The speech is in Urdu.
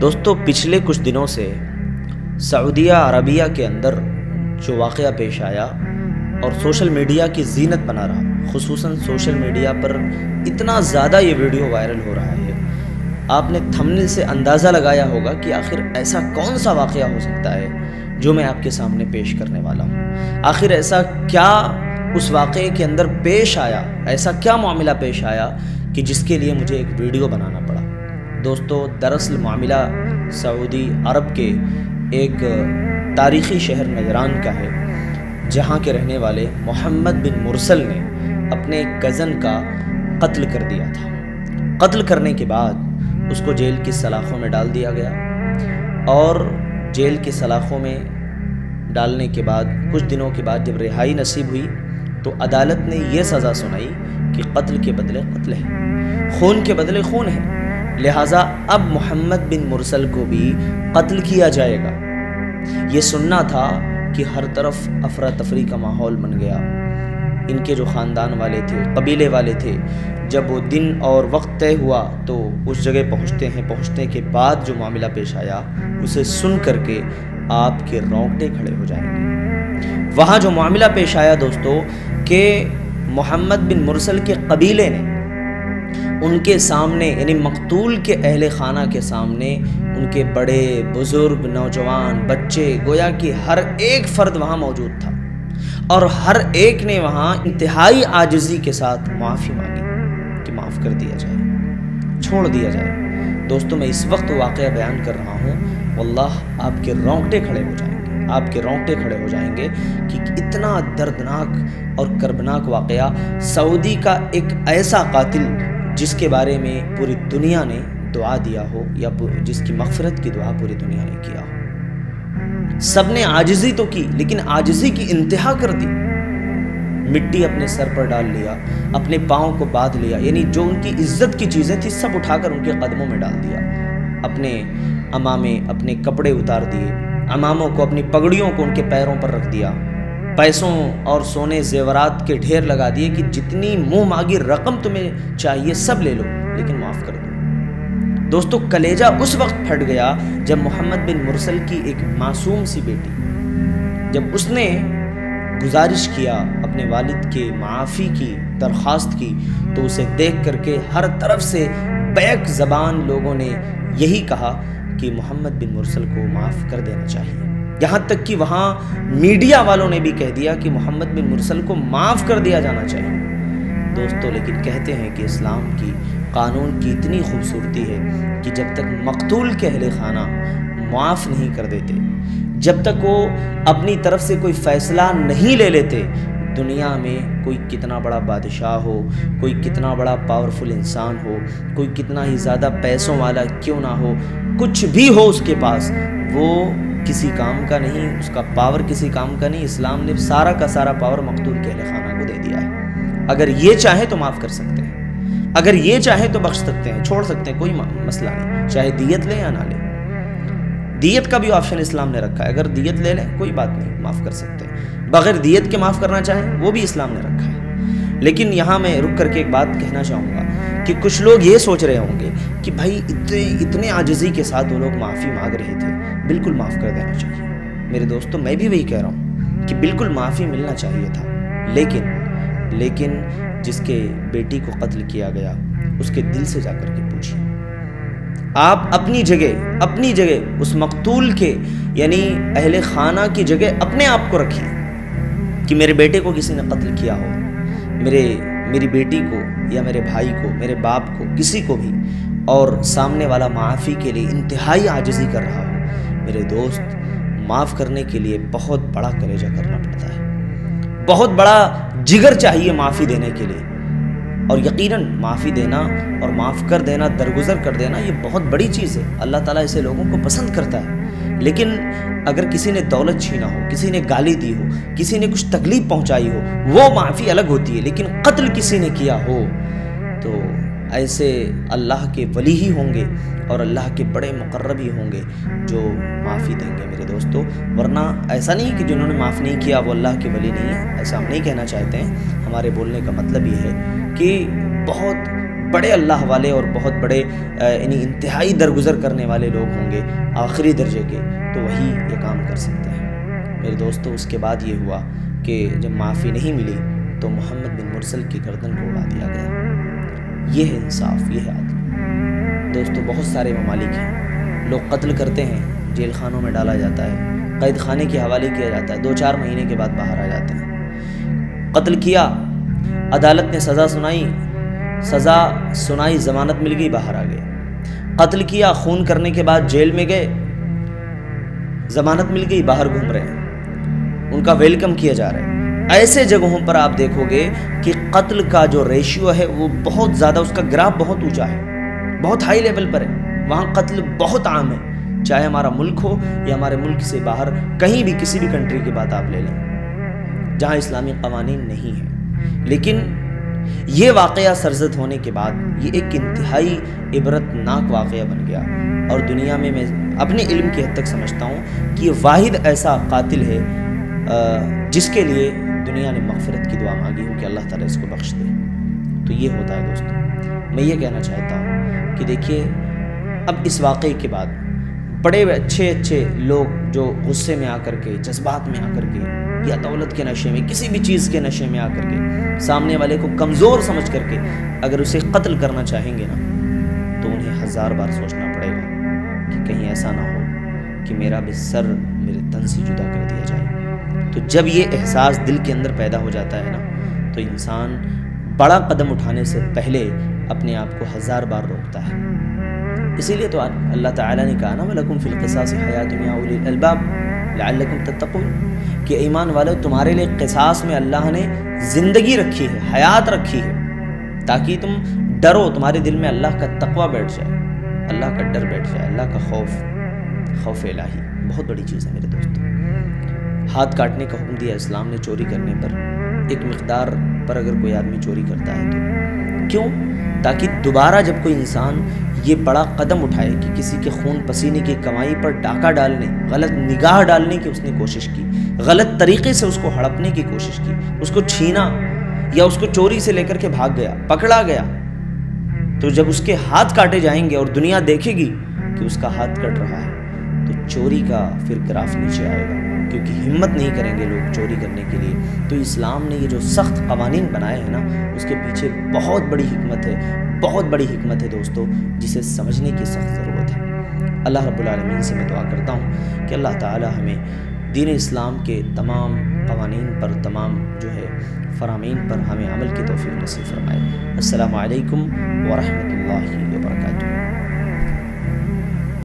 دوستو پچھلے کچھ دنوں سے سعودیہ عربیہ کے اندر جو واقعہ پیش آیا اور سوشل میڈیا کی زینت بنا رہا، خصوصاً سوشل میڈیا پر اتنا زیادہ یہ ویڈیو وائرل ہو رہا ہے، آپ نے تھمبنیل سے اندازہ لگایا ہوگا کہ آخر ایسا کون سا واقعہ ہو سکتا ہے جو میں آپ کے سامنے پیش کرنے والا ہوں۔ آخر ایسا کیا اس واقعے کے اندر پیش آیا، ایسا کیا معاملہ پیش آیا کہ جس کے لیے مجھے ایک ویڈیو بنانا پڑا۔ دوستو دراصل معاملہ سعودی عرب کے ایک تاریخی شہر نجران کا ہے، جہاں کے رہنے والے محمد بن مرسل نے اپنے کزن کا قتل کر دیا تھا۔ قتل کرنے کے بعد اس کو جیل کی سلاخوں میں ڈال دیا گیا، اور جیل کی سلاخوں میں ڈالنے کے بعد کچھ دنوں کے بعد جب رہائی نصیب ہوئی تو عدالت نے یہ سزا سنائی کہ قتل کے بدلے قتل ہے، خون کے بدلے خون ہے، لہٰذا اب محمد بن مرسل کو بھی قتل کیا جائے گا۔ یہ سننا تھا کہ ہر طرف افراتفری کا ماحول بن گیا۔ ان کے جو خاندان والے تھے، قبیلے والے تھے، جب وہ دن اور وقت طے ہوا تو اس جگہ پہنچنے کے بعد جو معاملہ پیش آیا اسے سن کر کے آپ کے رونگٹے کھڑے ہو جائیں گے۔ وہاں جو معاملہ پیش آیا دوستو کہ محمد بن مرسل کے قبیلے نے ان کے سامنے، یعنی مقتول کے اہل خانہ کے سامنے، ان کے بڑے بزرگ، نوجوان، بچے، گویا کہ ہر ایک فرد وہاں موجود تھا، اور ہر ایک نے وہاں انتہائی عاجزی کے ساتھ معافی مانگی کہ معاف کر دیا جائے، چھوڑ دیا جائے۔ دوستو میں اس وقت واقعہ بیان کر رہا ہوں، واللہ آپ کے رونگٹے کھڑے ہو جائیں گے، آپ کے رونگٹے کھڑے ہو جائیں گے کہ اتنا دردناک اور کربناک واقعہ، سعودی کا ایک ایسا قاتل جس کے بارے میں پوری دنیا نے دعا دیا ہو، یا جس کی مغفرت کی دعا پوری دنیا نے کیا ہو۔ سب نے عاجزی تو کی، لیکن عاجزی کی انتہا کر دی، مٹی اپنے سر پر ڈال لیا، اپنے پاؤں کو باندھ لیا، یعنی جو ان کی عزت کی چیزیں تھی سب اٹھا کر ان کے قدموں میں ڈال دیا، اپنے عمامے، اپنے کپڑے اتار دیے، عماموں کو، اپنی پگڑیوں کو ان کے پیروں پر رکھ دیا، پیسوں اور سونے زیورات کے ڈھیر لگا دیے کہ جتنی منہ مانگی رقم تمہیں چاہیے سب لے لو لیکن معاف کر دو۔ دوستو کلیجہ اس وقت پھٹ گیا جب محمد بن مرسل کی ایک معصوم سی بیٹی، جب اس نے گزارش کیا اپنے والد کے معافی کی درخواست کی، تو اسے دیکھ کر کے ہر طرف سے بیک زبان لوگوں نے یہی کہا کہ محمد بن مرسل کو معاف کر دینا چاہیے۔ یہاں تک کہ وہاں میڈیا والوں نے بھی کہہ دیا کہ محمد بن مرسل کو معاف کر دیا جانا چاہیے۔ دوستو لیکن کہتے ہیں کہ اسلام کی قانون کی اتنی خوبصورتی ہے کہ جب تک مقتول کے اہل خانہ معاف نہیں کر دیتے، جب تک وہ اپنی طرف سے کوئی فیصلہ نہیں لے لیتے، دنیا میں کوئی کتنا بڑا بادشاہ ہو، کوئی کتنا بڑا پاورفل انسان ہو، کوئی کتنا ہی زیادہ پیسوں والا کیوں نہ ہو، کچھ بھی ہو اس کے پاس، وہ کسی کام کا نہیں، اس کا پاور کسی کام کا نہیں۔ اسلام نے سارا کا سارا پاور مقتول کے اہل خانہ کو دے دیا ہے۔ اگر یہ چاہیں تو معاف کر سکتے ہیں، اگر یہ چاہیں تو بخش سکتے ہیں، چھوڑ سکتے ہیں، کوئی مسئلہ نہیں، چاہے دیت لیں یا نہ لیں۔ دیت کا بھی آپشن اسلام نے رکھا ہے، اگر دیت لے لیں کوئی بات نہیں، معاف کر سکتے ہیں، بغیر دیت کے معاف کرنا چاہیں وہ بھی اسلام نے رکھا ہے۔ لیکن یہاں میں رک کر کے ایک بات کہنا چاہوں گا کہ کچھ لوگ یہ سوچ رہے ہوں گے کہ بھائی اتنے عاجزی کے ساتھ وہ لوگ معافی مانگ رہے تھے، بالکل معاف کر دینا چاہیے۔ میرے دوستو میں بھی وہی کہہ رہا ہوں کہ بالکل معافی ملنا چاہیے تھا، لیکن جس کے بیٹی کو قتل کیا گیا اس کے دل سے جا کر کے پوچھیے۔ آپ اپنی جگہ اس مقتول کے یعنی اہل خانہ کی جگہ اپنے آپ کو رکھیے کہ میرے بیٹے کو کسی نے قتل کیا ہو، میری بیٹی کو یا میرے بھائی کو، میرے باپ کو، کسی کو بھی، اور سامنے والا معافی کے لیے انتہائی عاجزی کر رہا ہو، میرے دوست معاف کرنے کے لیے بہت بڑا کلیجہ کرنا پڑتا ہے، بہت بڑا جگر چاہیے معافی دینے کے لیے، اور یقیناً معافی دینا اور معاف کر دینا، درگزر کر دینا، یہ بہت بڑی چیز ہے، اللہ تعالیٰ اسے لوگوں کو پسند کرتا ہے۔ لیکن اگر کسی نے دولت چھینا ہو، کسی نے گالی دی ہو، کسی نے کچھ تکلیف پہنچائی ہو، وہ معافی الگ ہوتی ہے، لیکن قتل کسی نے کیا ہو تو ایسے اللہ کے ولی ہی ہوں گے اور اللہ کے بڑے مقرب ہی ہوں گے جو معافی دیں گے میرے دوستو، ورنہ ایسا نہیں کہ جنہوں نے معاف نہیں کیا وہ اللہ کے ولی نہیں ہے، ایسا ہم نہیں کہنا چاہتے ہیں۔ ہمارے بولنے کا مطلب یہ ہے کہ بہت بڑے اللہ والے اور بہت بڑے یعنی انتہائی درگزر کرنے والے لوگ ہوں گے آخری درجے کے، تو وہی یہ کام کر سکتے ہیں۔ میرے دوستو، اس کے بعد یہ ہوا کہ جب معافی نہیں ملی تو محمد بن مرسل کی گردن کو اڑا دیا گیا۔ یہ ہے انصاف، یہ ہے عدل۔ دوستو، بہت سارے ممالک ہیں، لوگ قتل کرتے ہیں، جیل خانوں میں ڈالا جاتا ہے، قید خانے کے حوالے کیا جاتا ہے، 2-4 مہینے کے بعد باہر آ جاتے ہیں۔ قتل کیا، عدالت نے سزا سنائی، ضمانت مل گئی، باہر آ گئے۔ قتل کیا، خون کرنے کے بعد جیل میں گئے، ضمانت مل گئی، باہر گھوم رہے ہیں، ان کا ویلکم کیا جا رہا ہے۔ ایسے جگہوں پر آپ دیکھو گے کہ قتل کا جو ریشیو ہے وہ بہت زیادہ، اس کا گراف بہت اونچا ہے، بہت ہائی لیول پر ہے، وہاں قتل بہت عام ہے، چاہے ہمارا ملک ہو یا ہمارے ملک سے باہر کہیں بھی، کسی بھی کنٹری کی بات آپ لے لیں جہاں اسلامی قوانین نہیں ہیں۔ لیکن یہ واقعہ سرزد ہونے کے بعد یہ ایک انتہائی عبرتناک واقعہ بن گیا، اور دنیا میں اپنے علم کی حد تک سمجھتا ہوں کہ یہ واحد ایسا قاتل ہے جس کے لیے دنیا نے مغفرت کی دعا مانگی ہو کہ اللہ تعالیٰ اس کو بخش دے۔ تو یہ ہوتا ہے دوستو۔ میں یہ کہنا چاہتا ہوں کہ دیکھیے، اب اس واقعے کے بعد بڑے اچھے لوگ جو غصے میں آ کر کے، جذبات میں آ کر کے، یا دولت کے نشے میں، کسی بھی چیز کے نشے میں آ کر کے، سامنے والے کو کمزور سمجھ کر کے اگر اسے قتل کرنا چاہیں گے نا، تو انہیں 1000 بار سوچنا پڑے گا کہ کہیں ایسا نہ ہو کہ میرا بھی سر میرے تن سے جدا کر دیا جائے۔ تو جب یہ احساس دل کے اندر پیدا ہو جاتا ہے نا، تو انسان بڑا قدم اٹھانے سے پہلے اپنے آپ کو 1000 بار روکتا ہے۔ اسی لیے تو اللہ تعالیٰ نے کہا نا وَلَكُمْ فِي الْقِصَاصِ حَيَاةٌ يَا أُولِي الْأَلْبَابِ لَعَلَّكُمْ تَتَّقُونَ، کہ ایمان والو، تمہارے لیے قصاص میں اللہ نے زندگی رکھی ہے، حیات رکھی ہے، تاکہ تم ڈرو، تمہارے دل میں اللہ کا تقوی بیٹھ جائے، اللہ کا ڈر بیٹھ جائے، اللہ کا خوف الہی بہت بڑی چیز ہے میرے دوستو۔ ہاتھ کاٹنے کا حکم دیا اسلام نے چوری کرنے پر، ایک مقدار پر اگر کوئی آدمی چوری کرتا ہے تو کیوں؟ تاکہ دوبارہ جب کوئی انسان یہ بڑا قدم اٹھائے کہ کسی کے خون پسینے کی کمائی پر ڈاکہ ڈالنے، غلط نگاہ ڈالنے کی اس نے کوشش کی، غلط طریقے سے اس کو ہڑپنے کی کوشش کی، اس کو چھینا یا اس کو چوری سے لے کر کے بھاگ گیا، پکڑا گیا، تو جب اس کے ہاتھ کاٹے جائیں گے اور دنیا دیکھے گی کہ اس کا ہاتھ کٹ رہا ہے، تو چوری کا پھر گراف نیچے آئے گا، کیونکہ ہمت نہیں کریں گے لوگ چوری کرنے کے لیے۔ تو اسلام نے یہ جو سخت قوانین بنائے ہیں نا، اس کے پیچھے بہت بڑی حکمت ہے، بہت بڑی حکمت ہے دوستو، جسے سمجھنے کی سخت ضرورت ہے۔ اللہ رب العالمین سے میں دعا کرتا ہوں کہ اللہ تعالی ہمیں دین اسلام کے تمام قوانین پر، تمام جو ہے فرامین پر ہمیں عمل کی توفیق نصیب فرمائے۔ السلام علیکم ورحمۃ اللہ وبرکاتہ۔